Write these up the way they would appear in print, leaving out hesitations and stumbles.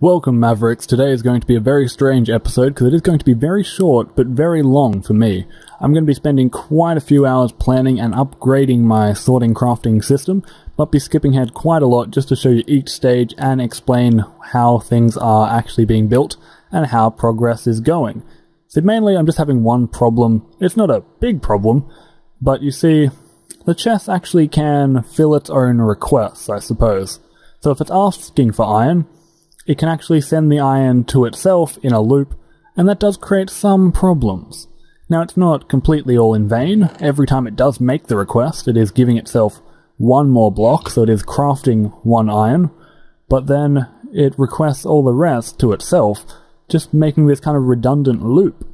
Welcome, Mavericks. Today is going to be a very strange episode because it is going to be very short but very long for me. I'm going to be spending quite a few hours planning and upgrading my sorting crafting system, but be skipping ahead quite a lot just to show you each stage and explain how things are actually being built and how progress is going. So mainly I'm just having one problem. It's not a big problem, but you see, the chest actually can fill its own requests, I suppose. So if it's asking for iron, it can actually send the iron to itself in a loop, and that does create some problems. Now, it's not completely all in vain. Every time it does make the request, it is giving itself one more block, so it is crafting one iron, but then it requests all the rest to itself, just making this kind of redundant loop.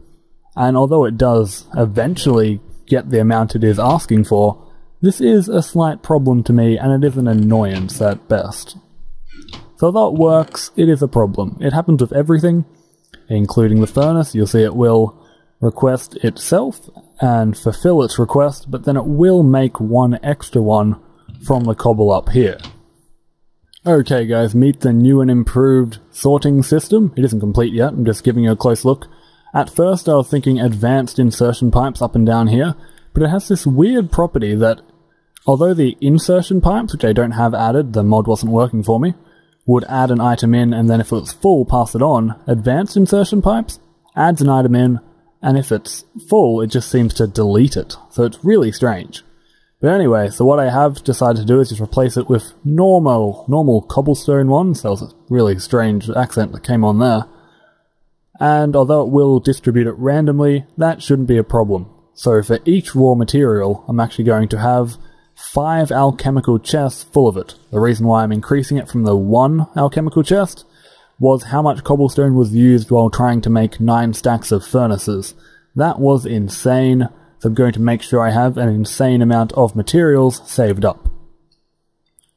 And although it does eventually get the amount it is asking for, this is a slight problem to me, and it is an annoyance at best. So although it works, it is a problem. It happens with everything, including the furnace. You'll see it will request itself and fulfill its request, but then it will make one extra one from the cobble up here. Okay guys, meet the new and improved sorting system. It isn't complete yet, I'm just giving you a close look. At first I was thinking advanced insertion pipes up and down here, but it has this weird property that although the insertion pipes, which I don't have added, the mod wasn't working for me, would add an item in, and then if it was full, pass it on. Advanced insertion pipes adds an item in, and if it's full, it just seems to delete it. So it's really strange. But anyway, so what I have decided to do is just replace it with normal cobblestone ones. That was a really strange accent that came on there. And although it will distribute it randomly, that shouldn't be a problem. So for each raw material, I'm actually going to have 5 alchemical chests full of it. The reason why I'm increasing it from the 1 alchemical chest was how much cobblestone was used while trying to make 9 stacks of furnaces. That was insane, so I'm going to make sure I have an insane amount of materials saved up.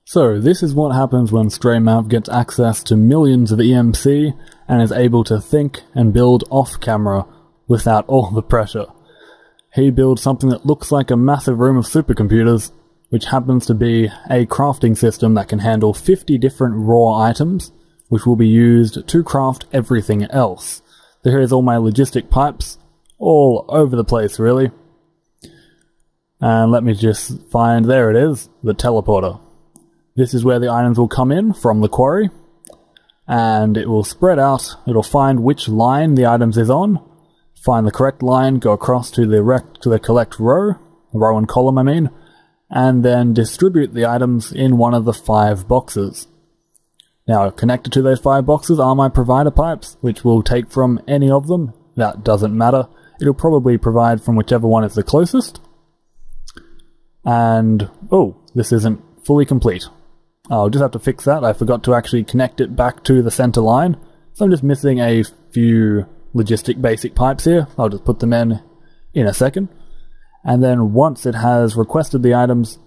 So this is what happens when StrayMav gets access to millions of EMC and is able to think and build off camera without all the pressure. He builds something that looks like a massive room of supercomputers, which happens to be a crafting system that can handle 50 different raw items, which will be used to craft everything else. So here's all my logistic pipes, all over the place really. And let me just find, there it is, the teleporter. This is where the items will come in from the quarry, and it will spread out, it'll find which line the items is on, find the correct line, go across to the collect row and column I mean, and then distribute the items in one of the 5 boxes. Now, connected to those 5 boxes are my provider pipes, which will take from any of them. That doesn't matter. It'll probably provide from whichever one is the closest. And, oh, this isn't fully complete. I'll just have to fix that. I forgot to actually connect it back to the center line, so I'm just missing a few logistic basic pipes here. I'll just put them in a second. And then once it has requested the items,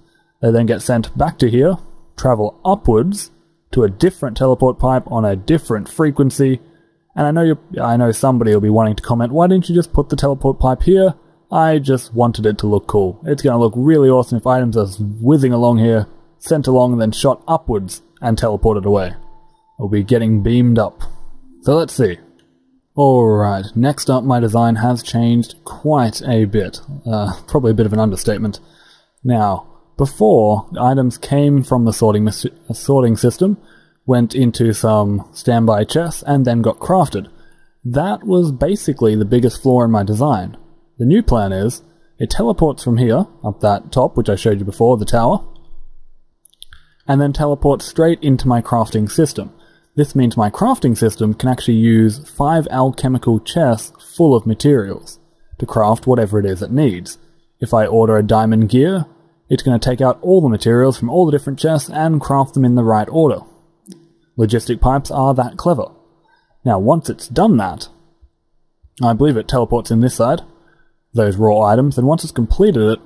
they then get sent back to here, travel upwards to a different teleport pipe on a different frequency. And I know somebody will be wanting to comment, why didn't you just put the teleport pipe here? I just wanted it to look cool. It's going to look really awesome if items are whizzing along here, sent along and then shot upwards and teleported away. They'll be getting beamed up. So let's see. Alright, next up my design has changed quite a bit. Probably a bit of an understatement. Now, before, items came from the sorting system, went into some standby chests, and then got crafted. That was basically the biggest flaw in my design. The new plan is, it teleports from here, up that top, which I showed you before, the tower, and then teleports straight into my crafting system. This means my crafting system can actually use 5 alchemical chests full of materials to craft whatever it is it needs. If I order a diamond gear, it's going to take out all the materials from all the different chests and craft them in the right order. Logistic pipes are that clever. Now once it's done that, I believe it teleports in this side, those raw items, and once it's completed it,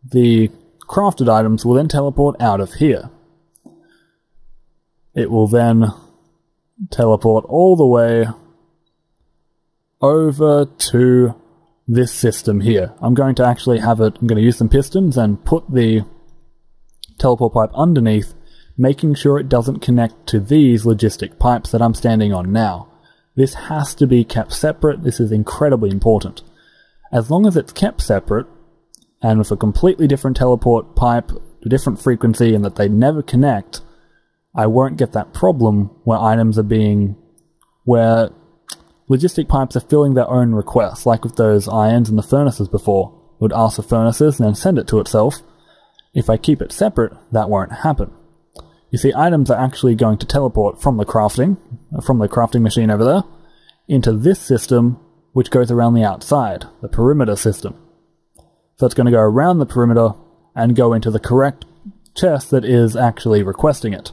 the crafted items will then teleport out of here. It will then teleport all the way over to this system here. I'm going to actually have it, I'm going to use some pistons and put the teleport pipe underneath, making sure it doesn't connect to these logistic pipes that I'm standing on now. This has to be kept separate. This is incredibly important. As long as it's kept separate, and with a completely different teleport pipe, a different frequency, and that they never connect, I won't get that problem where where logistic pipes are filling their own requests, like with those ions and the furnaces before. It would ask for furnaces and then send it to itself. If I keep it separate, that won't happen. You see, items are actually going to teleport from the crafting machine over there, into this system, which goes around the outside, the perimeter system. So it's going to go around the perimeter and go into the correct chest that is actually requesting it.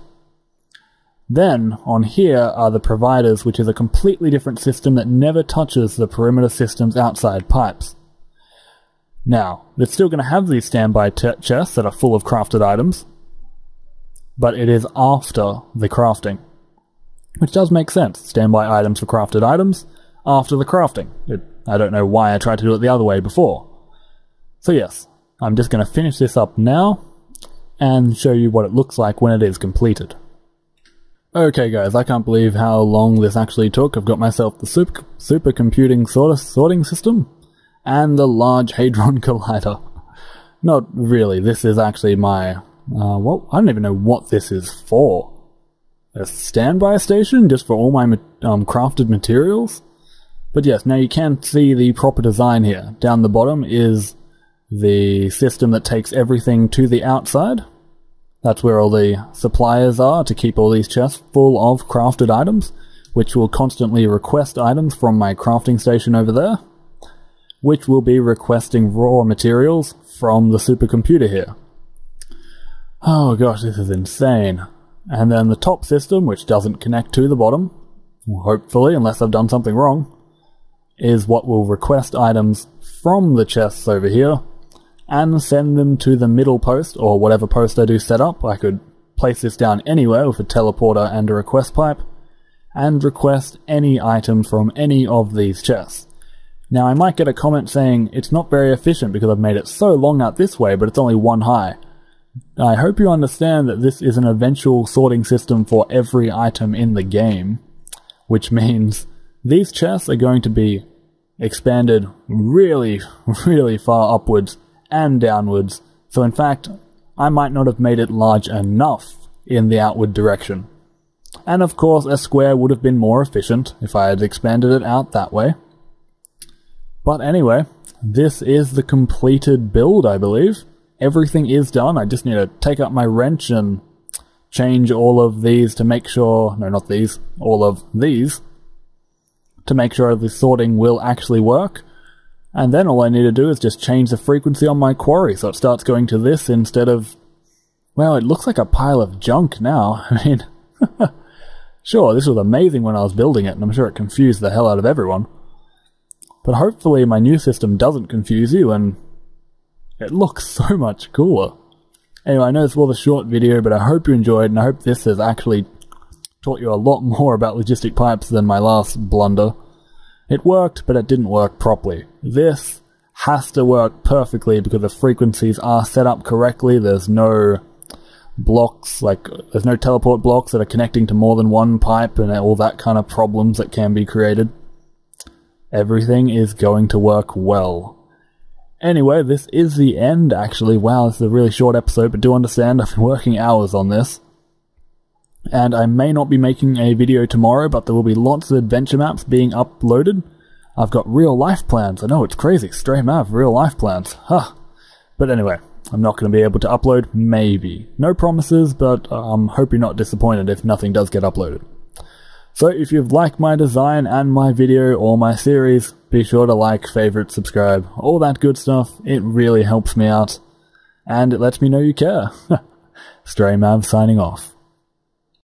Then, on here are the providers, which is a completely different system that never touches the perimeter system's outside pipes. Now, it's still going to have these standby chests that are full of crafted items, but it is after the crafting. Which does make sense. Standby items for crafted items after the crafting. I don't know why I tried to do it the other way before. So yes, I'm just going to finish this up now and show you what it looks like when it is completed. Okay guys, I can't believe how long this actually took. I've got myself the supercomputing sorting system and the Large Hadron Collider. Not really, this is actually my... I don't even know what this is for. A standby station just for all my crafted materials? But yes, now you can see the proper design here. Down the bottom is the system that takes everything to the outside. That's where all the suppliers are to keep all these chests full of crafted items, which will constantly request items from my crafting station over there, which will be requesting raw materials from the supercomputer here. Oh gosh, this is insane. And then the top system, which doesn't connect to the bottom, hopefully, unless I've done something wrong, is what will request items from the chests over here and send them to the middle post, or whatever post I do set up. I could place this down anywhere with a teleporter and a request pipe, and request any item from any of these chests. Now I might get a comment saying it's not very efficient because I've made it so long out this way, but it's only one high. I hope you understand that this is an eventual sorting system for every item in the game, which means these chests are going to be expanded really, really far upwards and downwards, so in fact, I might not have made it large enough in the outward direction. And of course, a square would have been more efficient if I had expanded it out that way. But anyway, this is the completed build, I believe. Everything is done. I just need to take up my wrench and change all of these to make sure... No, not these. All of these. To make sure the sorting will actually work. And then all I need to do is just change the frequency on my quarry so it starts going to this instead of... Well, it looks like a pile of junk now. I mean... Sure, this was amazing when I was building it, and I'm sure it confused the hell out of everyone. But hopefully my new system doesn't confuse you, and it looks so much cooler. Anyway, I know this was a short video, but I hope you enjoyed, and I hope this has actually taught you a lot more about logistic pipes than my last blunder. It worked, but it didn't work properly. This has to work perfectly because the frequencies are set up correctly. There's no blocks, there's no teleport blocks that are connecting to more than one pipe and all that kind of problems that can be created. Everything is going to work well. Anyway, this is the end, actually. Wow, this is a really short episode, but do understand I've been working hours on this. And I may not be making a video tomorrow, but there will be lots of adventure maps being uploaded. I've got real life plans. I know, it's crazy. Stray Mav, real life plans. Huh. But anyway, I'm not going to be able to upload, maybe. No promises, but hope you're not disappointed if nothing does get uploaded. So if you've liked my design and my video or my series, be sure to like, favorite, subscribe, all that good stuff. It really helps me out, and it lets me know you care. Stray Mav signing off.